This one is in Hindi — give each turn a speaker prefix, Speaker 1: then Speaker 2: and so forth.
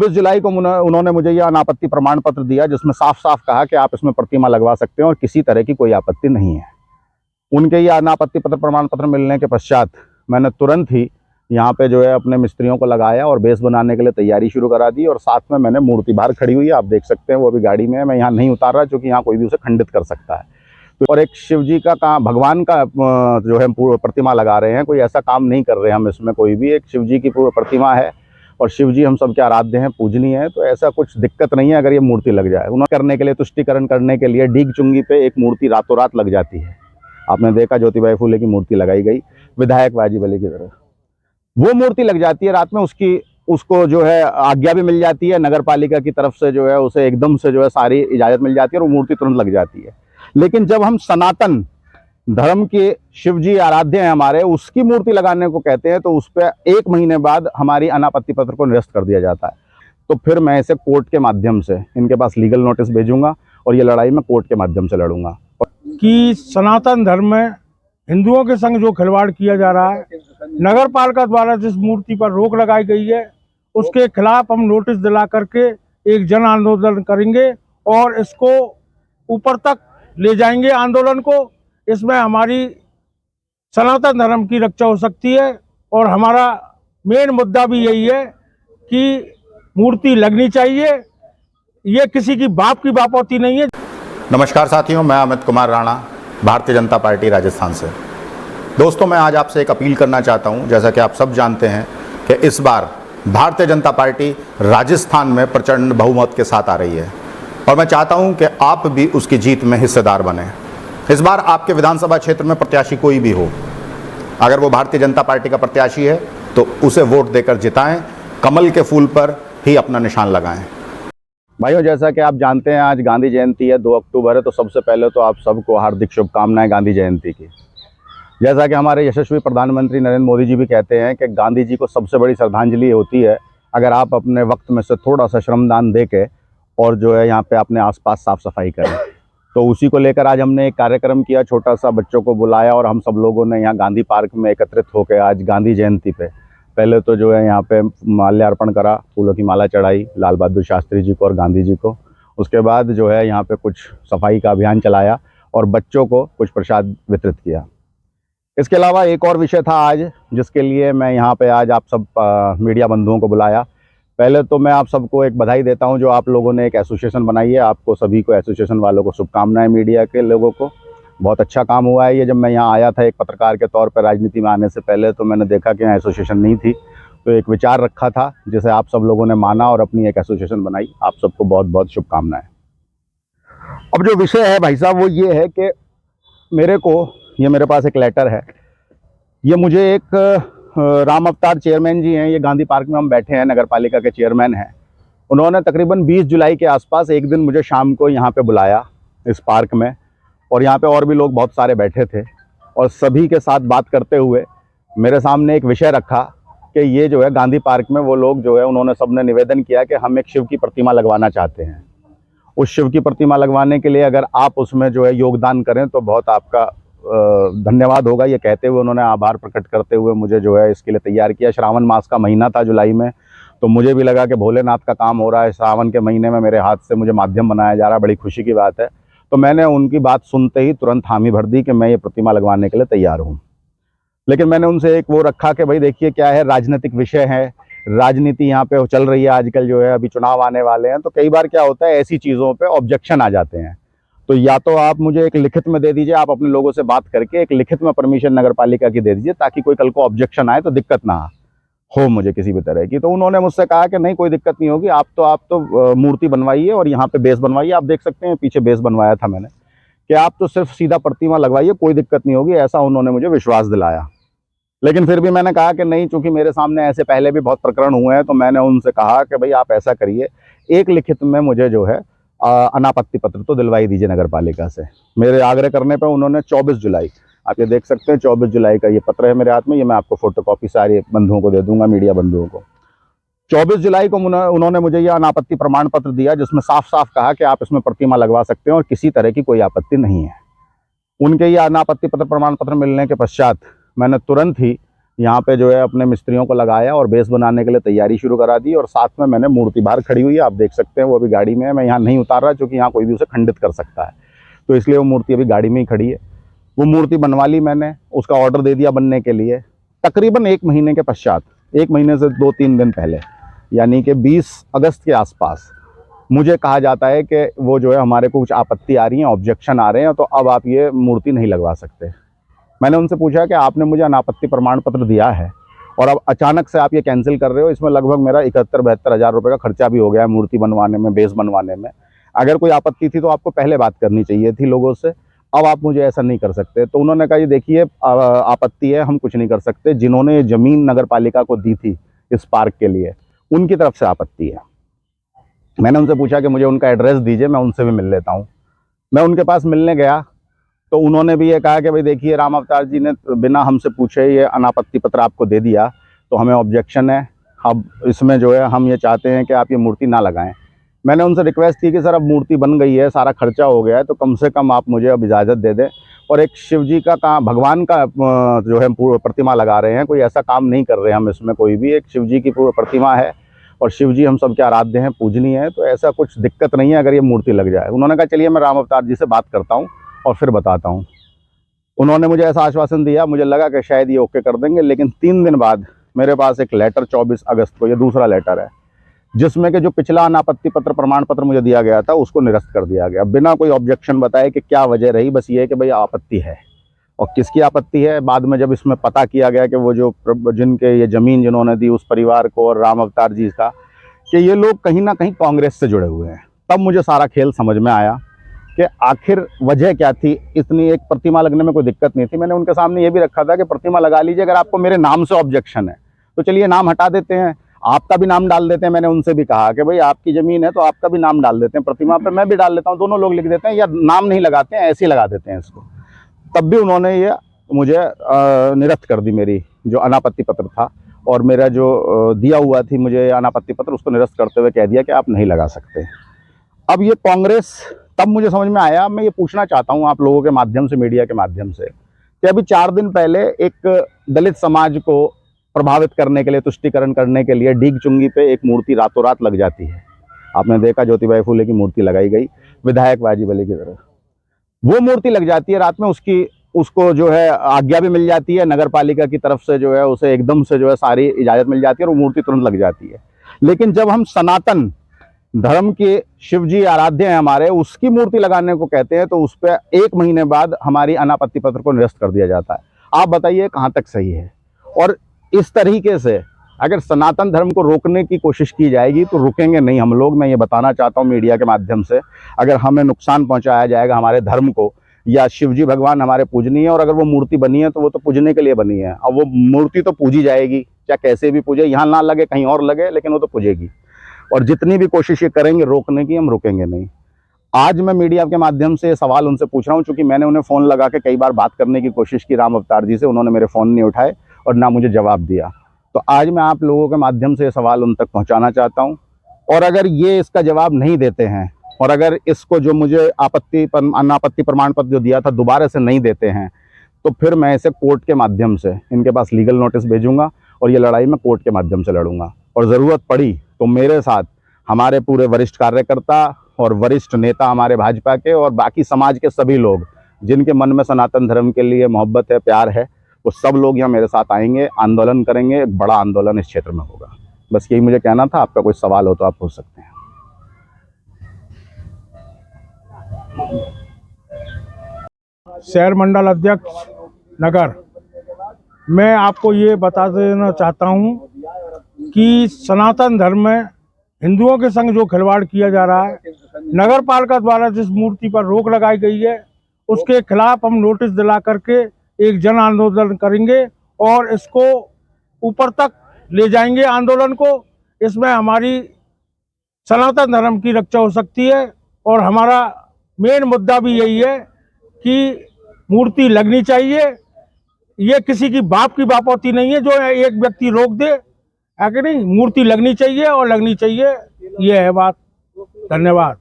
Speaker 1: 24 जुलाई को उन्होंने मुझे यह अनापत्ति प्रमाण पत्र दिया, जिसमें साफ साफ कहा कि आप इसमें प्रतिमा लगवा सकते हैं और किसी तरह की कोई आपत्ति नहीं है। उनके ये अनापत्ति पत्र प्रमाण पत्र मिलने के पश्चात मैंने तुरंत ही यहाँ पे जो है अपने मिस्त्रियों को लगाया और बेस बनाने के लिए तैयारी शुरू करा दी। और साथ में मैंने मूर्ति बाहर खड़ी हुई है, आप देख सकते हैं, वो अभी गाड़ी में है। मैं यहाँ नहीं उतार रहा क्योंकि यहाँ कोई भी उसे खंडित कर सकता है। और एक शिव जी का काम, भगवान का जो है प्रतिमा लगा रहे हैं, कोई ऐसा काम नहीं कर रहे हम इसमें कोई भी। एक शिव जी की प्रतिमा है और शिव जी हम सबके आराध्य हैं, पूजनीय है, तो ऐसा कुछ दिक्कत नहीं है अगर ये मूर्ति लग जाए। उन्हें करने के लिए, तुष्टिकरण करने के लिए डीग चुंगी पे एक मूर्ति रातों रात लग जाती है। आपने देखा ज्योतिबाई फूले की मूर्ति लगाई गई विधायक वाजीवली की तरह, वो मूर्ति लग जाती है रात में। उसको जो है आज्ञा भी मिल जाती है नगर पालिका की तरफ से, जो है उसे एकदम से जो है सारी इजाज़त मिल जाती है और वो मूर्ति तुरंत लग जाती है। लेकिन जब हम सनातन धर्म के शिव जी आराध्य हैं हमारे, उसकी मूर्ति लगाने को कहते हैं, तो उस पर 1 महीने बाद हमारी अनापत्ति पत्र को निरस्त कर दिया जाता है। तो फिर मैं इसे कोर्ट के माध्यम से इनके पास लीगल नोटिस भेजूंगा और ये लड़ाई मैं कोर्ट के माध्यम से लड़ूंगा।
Speaker 2: कि सनातन धर्म में हिंदुओं के संग जो खिलवाड़ किया जा रहा है, नगर पालिका द्वारा जिस मूर्ति पर रोक लगाई गई है, उसके खिलाफ हम नोटिस दिला करके एक जन आंदोलन करेंगे और इसको ऊपर तक ले जाएंगे आंदोलन को। इसमें हमारी सनातन धर्म की रक्षा हो सकती है और हमारा मेन मुद्दा भी यही है कि मूर्ति लगनी चाहिए, ये किसी की बाप की बापौती नहीं है।
Speaker 3: नमस्कार साथियों, मैं अमित कुमार राणा, भारतीय जनता पार्टी राजस्थान से। दोस्तों, मैं आज आपसे एक अपील करना चाहता हूं। जैसा कि आप सब जानते हैं कि इस बार भारतीय जनता पार्टी राजस्थान में प्रचंड बहुमत के साथ आ रही है और मैं चाहता हूं कि आप भी उसकी जीत में हिस्सेदार बने। इस बार आपके विधानसभा क्षेत्र में प्रत्याशी कोई भी हो, अगर वो भारतीय जनता पार्टी का प्रत्याशी है तो उसे वोट देकर जिताएं, कमल के फूल पर ही अपना निशान लगाएं।
Speaker 1: भाइयों, जैसा कि आप जानते हैं आज गांधी जयंती है, 2 अक्टूबर है, तो सबसे पहले तो आप सबको हार्दिक शुभकामनाएं गांधी जयंती की। जैसा कि हमारे यशस्वी प्रधानमंत्री नरेंद्र मोदी जी भी कहते हैं कि गांधी जी को सबसे बड़ी श्रद्धांजलि होती है अगर आप अपने वक्त में से थोड़ा सा श्रमदान दे के और जो है यहाँ पे अपने आसपास साफ सफाई करें। तो उसी को लेकर आज हमने एक कार्यक्रम किया, छोटा सा, बच्चों को बुलाया और हम सब लोगों ने यहाँ गांधी पार्क में एकत्रित होकर आज गांधी जयंती पे पहले तो जो है यहाँ पे माल्यार्पण करा, फूलों की माला चढ़ाई लाल बहादुर शास्त्री जी को और गांधी जी को। उसके बाद जो है यहाँ पे कुछ सफाई का अभियान चलाया और बच्चों को कुछ प्रसाद वितरित किया। इसके अलावा एक और विषय था आज, जिसके लिए मैं यहाँ पे आज आप सब मीडिया बंधुओं को बुलाया। पहले तो मैं आप सबको एक बधाई देता हूँ जो आप लोगों ने एक एसोसिएशन बनाई है। आपको सभी को, एसोसिएशन वालों को शुभकामनाएं, मीडिया के लोगों को। बहुत अच्छा काम हुआ है ये। जब मैं यहाँ आया था एक पत्रकार के तौर पर राजनीति में आने से पहले, तो मैंने देखा कि यहाँ एसोसिएशन नहीं थी, तो एक विचार रखा था जिसे आप सब लोगों ने माना और अपनी एक एसोसिएशन बनाई। आप सबको बहुत बहुत शुभकामनाएं। अब जो विषय है भाई साहब, वो ये है कि मेरे पास एक लेटर है। ये मुझे एक राम अवतार चेयरमैन जी हैं, ये गांधी पार्क में हम बैठे हैं, नगर पालिका के चेयरमैन हैं। उन्होंने तकरीबन 20 जुलाई के आसपास एक दिन मुझे शाम को यहाँ पे बुलाया इस पार्क में, और यहाँ पे और भी लोग बहुत सारे बैठे थे और सभी के साथ बात करते हुए मेरे सामने एक विषय रखा कि ये जो है गांधी पार्क में वो लोग जो है, उन्होंने सबने निवेदन किया कि हम एक शिव की प्रतिमा लगवाना चाहते हैं। उस शिव की प्रतिमा लगवाने के लिए अगर आप उसमें जो है योगदान करें तो बहुत आपका धन्यवाद होगा। ये कहते हुए उन्होंने आभार प्रकट करते हुए मुझे जो है इसके लिए तैयार किया। श्रावण मास का महीना था जुलाई में, तो मुझे भी लगा कि भोलेनाथ का काम हो रहा है, श्रावण के महीने में मेरे हाथ से मुझे माध्यम बनाया जा रहा है, बड़ी खुशी की बात है। तो मैंने उनकी बात सुनते ही तुरंत हामी भर दी कि मैं ये प्रतिमा लगवाने के लिए तैयार हूँ। लेकिन मैंने उनसे एक वो रखा कि भाई देखिए क्या है, राजनीतिक विषय है, राजनीति यहाँ पे चल रही है आजकल, जो है अभी चुनाव आने वाले हैं, तो कई बार क्या होता है ऐसी चीज़ों पे ऑब्जेक्शन आ जाते हैं। तो या तो आप मुझे एक लिखित में दे दीजिए, आप अपने लोगों से बात करके एक लिखित में परमिशन नगर पालिका की दे दीजिए, ताकि कोई कल को ऑब्जेक्शन आए तो दिक्कत ना हो मुझे किसी भी तरह की। तो उन्होंने मुझसे कहा कि नहीं, कोई दिक्कत नहीं होगी, आप तो मूर्ति बनवाइए और यहाँ पे बेस बनवाइए। आप देख सकते हैं पीछे बेस बनवाया था मैंने, कि आप तो सिर्फ सीधा प्रतिमा लगवाइए, कोई दिक्कत नहीं होगी, ऐसा उन्होंने मुझे विश्वास दिलाया। लेकिन फिर भी मैंने कहा कि नहीं, चूंकि मेरे सामने ऐसे पहले भी बहुत प्रकरण हुए हैं, तो मैंने उनसे कहा कि भाई आप ऐसा करिए, एक लिखित में मुझे जो है अनापत्ति पत्र तो दिलवाई दीजिए नगर पालिका से। मेरे आग्रह करने पर उन्होंने 24 जुलाई, आप ये देख सकते हैं 24 जुलाई का ये पत्र है मेरे हाथ में, ये मैं आपको फोटोकॉपी सारे बंधुओं को दे दूंगा, मीडिया बंधुओं को। 24 जुलाई को उन्होंने मुझे यह अनापत्ति प्रमाण पत्र दिया, जिसमें साफ साफ कहा कि आप इसमें प्रतिमा लगवा सकते हैं और किसी तरह की कोई आपत्ति नहीं है। उनके ये अनापत्ति पत्र प्रमाण पत्र मिलने के पश्चात मैंने तुरंत ही यहाँ पे जो है अपने मिस्त्रियों को लगाया और बेस बनाने के लिए तैयारी शुरू करा दी। और साथ में मैंने मूर्ति बाहर खड़ी हुई है, आप देख सकते हैं, वो अभी गाड़ी में है। मैं यहाँ नहीं उतार रहा क्योंकि यहाँ कोई भी उसे खंडित कर सकता है, तो इसलिए वो मूर्ति अभी गाड़ी में ही खड़ी है। वो मूर्ति बनवा ली मैंने, उसका ऑर्डर दे दिया बनने के लिए। तकरीबन 1 महीने के पश्चात, 1 महीने से 2-3 दिन पहले, यानी कि 20 अगस्त के आसपास मुझे कहा जाता है कि वो जो है हमारे को कुछ आपत्ति आ रही है, ऑब्जेक्शन आ रहे हैं, तो अब आप ये मूर्ति नहीं लगवा सकते। मैंने उनसे पूछा कि आपने मुझे अनापत्ति प्रमाण पत्र दिया है और अब अचानक से आप ये कैंसिल कर रहे हो, इसमें लगभग मेरा 71-72 हज़ार रुपये का खर्चा भी हो गया है मूर्ति बनवाने में, बेस बनवाने में। अगर कोई आपत्ति थी तो आपको पहले बात करनी चाहिए थी लोगों से, अब आप मुझे ऐसा नहीं कर सकते। तो उन्होंने कहा ये देखिए आपत्ति है, हम कुछ नहीं कर सकते। जिन्होंने ज़मीन नगर पालिका को दी थी इस पार्क के लिए, उनकी तरफ से आपत्ति है। मैंने उनसे पूछा कि मुझे उनका एड्रेस दीजिए, मैं उनसे भी मिल लेता हूँ। मैं उनके पास मिलने गया तो उन्होंने भी ये कहा कि भाई देखिए, राम अवतार जी ने बिना हमसे पूछे ये अनापत्ति पत्र आपको दे दिया, तो हमें ऑब्जेक्शन है। अब इसमें जो है हम ये चाहते हैं कि आप ये मूर्ति ना लगाएं। मैंने उनसे रिक्वेस्ट की कि सर अब मूर्ति बन गई है, सारा खर्चा हो गया है, तो कम से कम आप मुझे अब इजाज़त दे दें। और एक शिव जी का काम, भगवान का जो है प्रतिमा लगा रहे हैं, कोई ऐसा काम नहीं कर रहे हम इसमें कोई भी। एक शिव जी की प्रतिमा है और शिव जी हम सब के आराध्य हैं, पूजनीय है, तो ऐसा कुछ दिक्कत नहीं है अगर ये मूर्ति लग जाए। उन्होंने कहा चलिए मैं राम अवतार जी से बात करता हूँ और फिर बताता हूँ। उन्होंने मुझे ऐसा आश्वासन दिया, मुझे लगा कि शायद ये ओके कर देंगे। लेकिन 3 दिन बाद मेरे पास एक लेटर 24 अगस्त को, ये दूसरा लेटर है, जिसमें कि जो पिछला अनापत्ति पत्र प्रमाण पत्र मुझे दिया गया था उसको निरस्त कर दिया गया, बिना कोई ऑब्जेक्शन बताए कि क्या वजह रही। बस ये है कि भाई आपत्ति है, और किसकी आपत्ति है। बाद में जब इसमें पता किया गया कि वो जो जिनके ये ज़मीन जिन्होंने दी उस परिवार को और राम अवतार जी का, कि ये लोग कहीं ना कहीं कांग्रेस से जुड़े हुए हैं, तब मुझे सारा खेल समझ में आया कि आखिर वजह क्या थी। इतनी एक प्रतिमा लगने में कोई दिक्कत नहीं थी। मैंने उनके सामने ये भी रखा था कि प्रतिमा लगा लीजिए, अगर आपको मेरे नाम से ऑब्जेक्शन है तो चलिए नाम हटा देते हैं, आपका भी नाम डाल देते हैं। मैंने उनसे भी कहा कि भाई आपकी ज़मीन है तो आपका भी नाम डाल देते हैं प्रतिमा पे, मैं भी डाल लेता हूँ, दोनों लोग लिख देते हैं, या नाम नहीं लगाते हैं, ऐसे ही लगा देते हैं इसको। तब भी उन्होंने ये मुझे निरस्त कर दी, मेरी जो अनापत्ति पत्र था और मेरा जो दिया हुआ थी मुझे अनापत्ति पत्र, उसको निरस्त करते हुए कह दिया कि आप नहीं लगा सकते। अब ये कांग्रेस, तब मुझे समझ में आया। मैं ये पूछना चाहता हूँ आप लोगों के माध्यम से, मीडिया के माध्यम से, कि अभी 4 दिन पहले एक दलित समाज को प्रभावित करने के लिए, तुष्टीकरण करने के लिए डीग चुंगी पे एक मूर्ति रातों रात लग जाती है। आपने देखा ज्योतिबाई फुले की मूर्ति लगाई गई विधायक वाजिब अली की तरफ, वो मूर्ति लग जाती है रात में, उसको जो है आज्ञा भी मिल जाती है नगर पालिका की तरफ से, जो है उसे एकदम से जो है सारी इजाज़त मिल जाती है और वो मूर्ति तुरंत लग जाती है। लेकिन जब हम सनातन धर्म के शिव जी आराध्य हैं हमारे, उसकी मूर्ति लगाने को कहते हैं, तो उस पर 1 महीने बाद हमारी अनापत्ति पत्र को निरस्त कर दिया जाता है। आप बताइए कहाँ तक सही है। और इस तरीके से अगर सनातन धर्म को रोकने की कोशिश की जाएगी तो रुकेंगे नहीं हम लोग। मैं ये बताना चाहता हूँ मीडिया के माध्यम से, अगर हमें नुकसान पहुँचाया जाएगा हमारे धर्म को, या शिव जी भगवान हमारे पूजनीय है, और अगर वो मूर्ति बनी है तो वो तो पूजने के लिए बनी है। अब वो मूर्ति तो पूजी जाएगी, चाहे कैसे भी पूजे, यहाँ ना लगे कहीं और लगे, लेकिन वो तो पूजेगी। और जितनी भी कोशिश ये करेंगे रोकने की, हम रुकेंगे नहीं। आज मैं मीडिया के माध्यम से सवाल उनसे पूछ रहा हूँ, चूँकि मैंने उन्हें फ़ोन लगा के कई बार बात करने की कोशिश की राम अवतार जी से, उन्होंने मेरे फ़ोन नहीं उठाए और ना मुझे जवाब दिया। तो आज मैं आप लोगों के माध्यम से ये सवाल उन तक पहुँचाना चाहता हूँ, और अगर ये इसका जवाब नहीं देते हैं, और अगर इसको जो मुझे अनापत्ति प्रमाण पत्र जो दिया था दोबारा से नहीं देते हैं, तो फिर मैं इसे कोर्ट के माध्यम से इनके पास लीगल नोटिस भेजूंगा और ये लड़ाई मैं कोर्ट के माध्यम से लड़ूंगा। और ज़रूरत पड़ी तो मेरे साथ हमारे पूरे वरिष्ठ कार्यकर्ता और वरिष्ठ नेता हमारे भाजपा के और बाकी समाज के सभी लोग जिनके मन में सनातन धर्म के लिए मोहब्बत है, प्यार है, वो सब लोग यहाँ मेरे साथ आएंगे, आंदोलन करेंगे। एक बड़ा आंदोलन इस क्षेत्र में होगा। बस यही मुझे कहना था। आपका कोई सवाल हो तो आप पूछ सकते हैं।
Speaker 2: शहर मंडल अध्यक्ष नगर, मैं आपको ये बता देना चाहता हूँ कि सनातन धर्म में हिंदुओं के संग जो खिलवाड़ किया जा रहा है, नगर पालिका द्वारा जिस मूर्ति पर रोक लगाई गई है, उसके खिलाफ हम नोटिस दिला करके एक जन आंदोलन करेंगे और इसको ऊपर तक ले जाएंगे आंदोलन को। इसमें हमारी सनातन धर्म की रक्षा हो सकती है, और हमारा मेन मुद्दा भी यही है कि मूर्ति लगनी चाहिए। ये किसी की बाप की बापौती नहीं है जो एक व्यक्ति रोक दे, है कि नहीं। मूर्ति लगनी चाहिए और लगनी चाहिए, ये है बात। धन्यवाद।